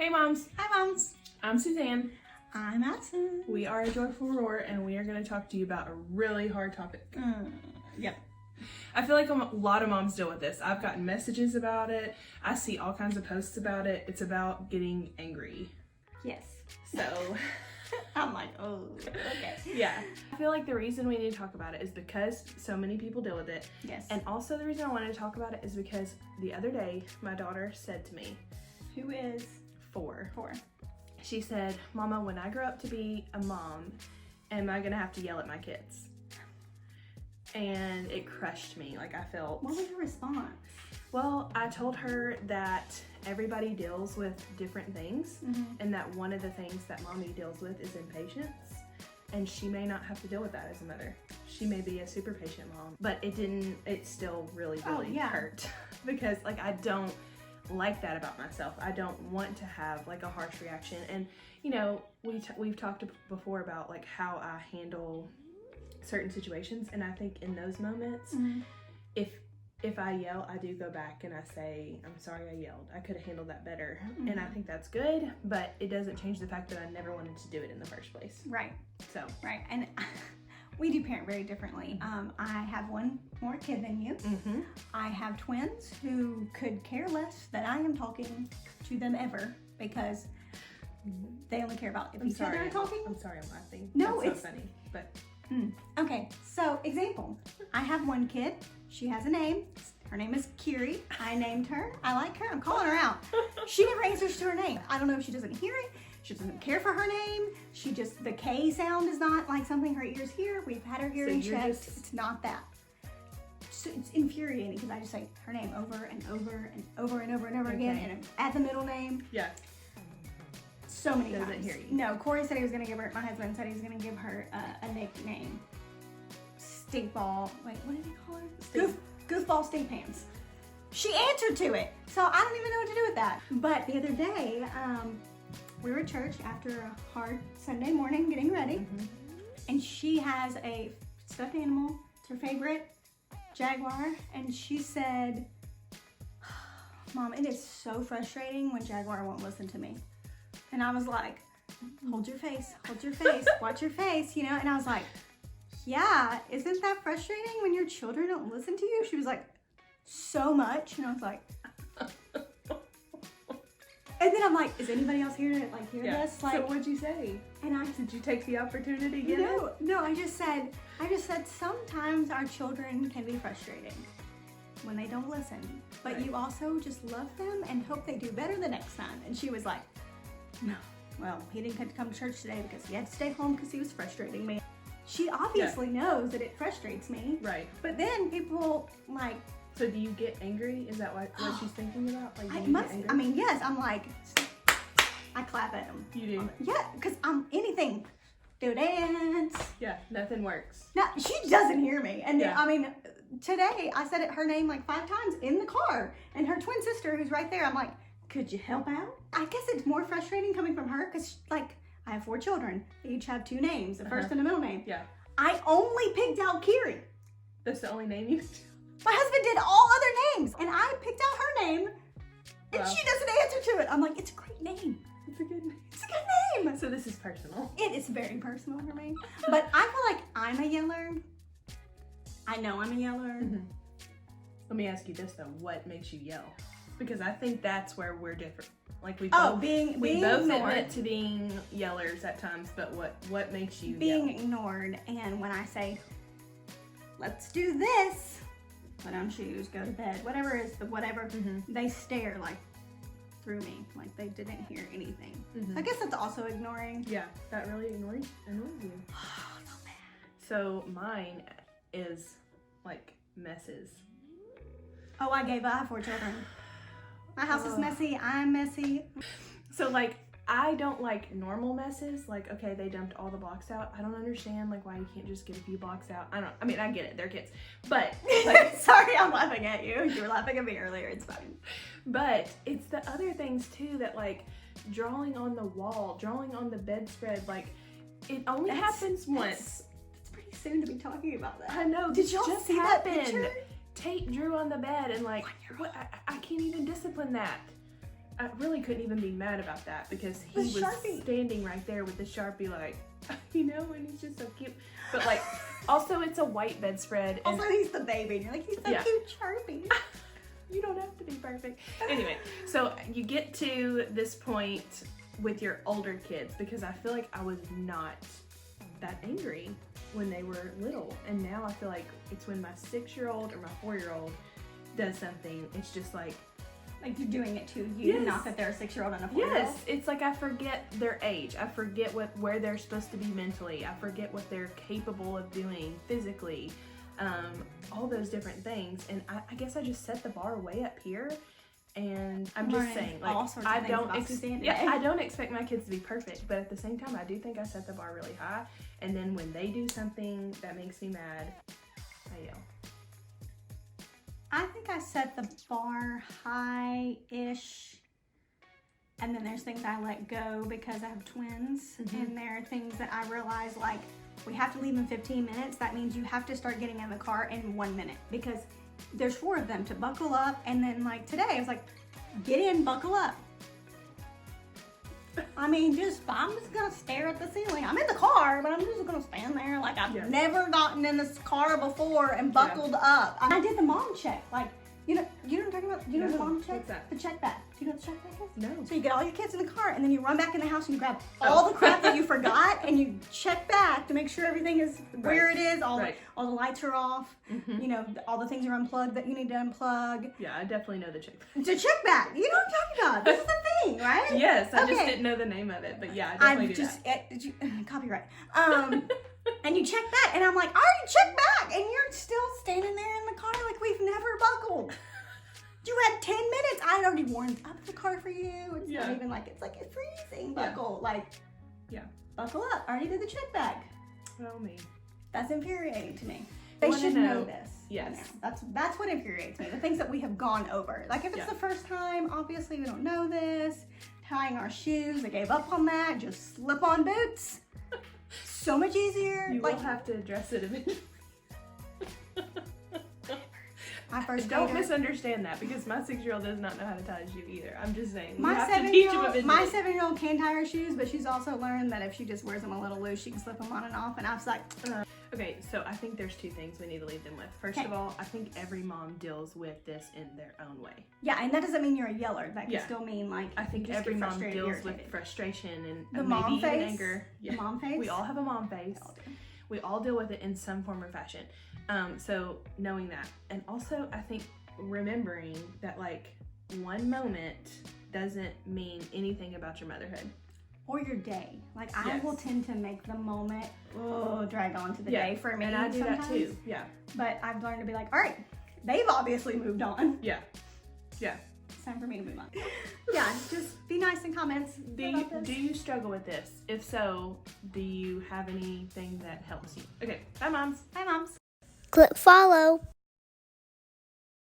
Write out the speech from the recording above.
Hey moms, Hi moms. I'm Suzanne. I'm Madison. We are a Joyful Roar and we are going to talk to you about a really hard topic. Yep. I feel like a lot of moms deal with this. I've gotten messages about it. I see all kinds of posts about it. It's about getting angry. Yes. So, I'm like, oh, okay. yeah. I feel like the reason we need to talk about it is because so many people deal with it. Yes. And also the reason I wanted to talk about it is because the other day my daughter said to me, Who is 4. 4? She said, Mama, when I grow up to be a mom, am I going to have to yell at my kids? And it crushed me. Like I felt... What was your response? Well, I told her that everybody deals with different things and that one of the things that mommy deals with is impatience. And she may not have to deal with that as a mother. She may be a super patient mom, but it still really hurt because like I don't like that about myself. I don't want to have like a harsh reaction. And you know, we've talked before about like how I handle certain situations, and I think in those moments, if I yell, I do go back and I say, I'm sorry I yelled. I could have handled that better. And I think that's good, but it doesn't change the fact that I never wanted to do it in the first place. Right. So. Right. And we do parent very differently. I have one more kid than you. I have twins who could care less that I am talking to them ever because they only care about if each other are talking. I'm sorry I'm laughing. No, it's so funny, but. Okay, so example. I have one kid. She has a name. Her name is Kiri. I named her. I like her. I'm calling her out. She never answers to her name. I don't know if she doesn't hear it. She doesn't care for her name. She just, the K sound is not like something her ears hear. We've had her hearing checked. It's not that. So it's infuriating because I just say her name over and over and over and over and over again and add the middle name. Yeah. So many times. Doesn't hear you. No, Corey said he was going to give her, my husband said he was going to give her a nickname. Stinkball. Wait, what did he call her? Goofball stink pants. She answered to it. So I don't even know what to do with that. But the other day, we were at church after a hard Sunday morning getting ready. And she has a stuffed animal. It's her favorite, Jaguar. And she said, Mom, it is so frustrating when Jaguar won't listen to me. And I was like, hold your face, watch your face, you know? And I was like, yeah, isn't that frustrating when your children don't listen to you? She was like, so much. And I was like, and then I'm like, is anybody else here to like hear this? Like, so what'd you say? And did you take the opportunity again? No, I just said sometimes our children can be frustrating when they don't listen, but you also just love them and hope they do better the next time. And she was like, no, well, he didn't get to come to church today because he had to stay home because he was frustrating me. She obviously knows that it frustrates me. Right. But then people like... So do you get angry? Is that what she's thinking about? Like, I mean, yes, I'm like, I clap at him. You do? Yeah, because I'm anything. Do dance. Yeah, nothing works. No, she doesn't hear me. And yeah. I mean, today I said her name like 5 times in the car. And her twin sister who's right there, I'm like, could you help out? I guess it's more frustrating coming from her because like I have 4 children. They each have 2 names, the first and the middle name. Yeah. I only picked out Kiri. That's the only name you My husband did all other names and I picked out her name and she doesn't answer to it. I'm like, it's a great name. It's a good name. It's a good name. So this is personal. It is very personal for me. But I feel like I'm a yeller. I know I'm a yeller. Let me ask you this though, what makes you yell? Because I think that's where we're different. Like we both admit to being yellers at times, but what makes you being yell? ignored? And when I say, let's do this, put on shoes, go to bed, whatever is the whatever, they stare like through me, like they didn't hear anything. I guess that's also ignoring. Yeah, that really annoys you. Oh, so bad. So mine is like messes. Oh, I gave up. I have 4 children. My house is messy. I'm messy. So like, I don't like normal messes. Like, okay, they dumped all the blocks out. I don't understand like why you can't just get a few blocks out. I mean, I get it. They're kids. But like, sorry, I'm laughing at you. You were laughing at me earlier. It's fine. But it's the other things too that like drawing on the wall, drawing on the bedspread. Like, it only happens once. It's pretty soon to be talking about that. I know. Did y'all see that picture? Tate drew on the bed and like, what? I can't even discipline that. I really couldn't even be mad about that because he was Sharpie. standing right there with the Sharpie, like, you know, and he's just so cute. But like, also it's a white bedspread. Also, he's the baby. And you're like, he's so cute, Sharpie. You don't have to be perfect. Anyway, so you get to this point with your older kids because I feel like I was not that angry when they were little. And now I feel like it's when my 6-year-old or my 4-year-old does something, it's just like you're doing it to you, yes. not that they're a 6-year-old and a 4-year-old. Yes, it's like I forget their age. I forget where they're supposed to be mentally. I forget what they're capable of doing physically. All those different things. And I guess I just set the bar way up here. And I'm just saying, like, I don't expect my kids to be perfect, but at the same time, I do think I set the bar really high. And then when they do something that makes me mad, I yell. I think I set the bar high-ish, and then there's things I let go because I have twins, and there are things that I realize, like, we have to leave in 15 minutes. That means you have to start getting in the car in 1 minute because there's 4 of them to buckle up, and then, like, today, I was like, get in, buckle up. I mean, I'm just gonna stare at the ceiling. I'm in the car, but I'm just gonna stand there like I've never gotten in this car before and buckled up. I did the mom check. Like, you know what I'm talking about? You know the mom check? What's that? The check bag. Do you know what the check bag is? No. So you get all your kids in the car, and then you run back in the house and you grab all the crap that you forgot, and you check back to make sure everything is where it is. All the lights are off. You know, all the things are unplugged that you need to unplug. Yeah, I definitely know the check bag. It's a check bag. You know what I'm talking about? This is the thing, right? Yes, I just didn't know the name of it, but yeah, I definitely do that. Copyright. And you check back, and I'm like, I already checked back, and you're still standing there in the car like we've never buckled. You had 10 minutes. I had already warmed up the car for you. It's not even like it's freezing. Buckle, buckle up. I already did the check bag. Oh me. That's infuriating to me. They should know this. Yes. That's what infuriates me. The things that we have gone over. Like if it's the first time, obviously we don't know this. Tying our shoes, they gave up on that. Just slip on boots. So much easier. You will have to address it eventually. Don't misunderstand that because my 6-year-old does not know how to tie a shoe either. I'm just saying. My 7-year-old can tie her shoes, but she's also learned that if she just wears them a little loose, she can slip them on and off. And I was like, okay, so I think there's 2 things we need to leave them with. First of all, I think every mom deals with this in their own way. Yeah, and that doesn't mean you're a yeller. That can still mean like I think every mom deals with frustration and the maybe mom even face. anger. Yeah. The mom face. We all have a mom face. We all deal with it in some form or fashion. So knowing that, and also I think remembering that like one moment doesn't mean anything about your motherhood or your day. Like I will tend to make the moment drag on to the day for me, and I do that too. Yeah, but I've learned to be like, all right, they've obviously moved on. Yeah. It's time for me to move on. Yeah, just be nice in comments. Do you struggle with this? If so, do you have anything that helps you? Okay, bye moms. Bye moms. Click follow.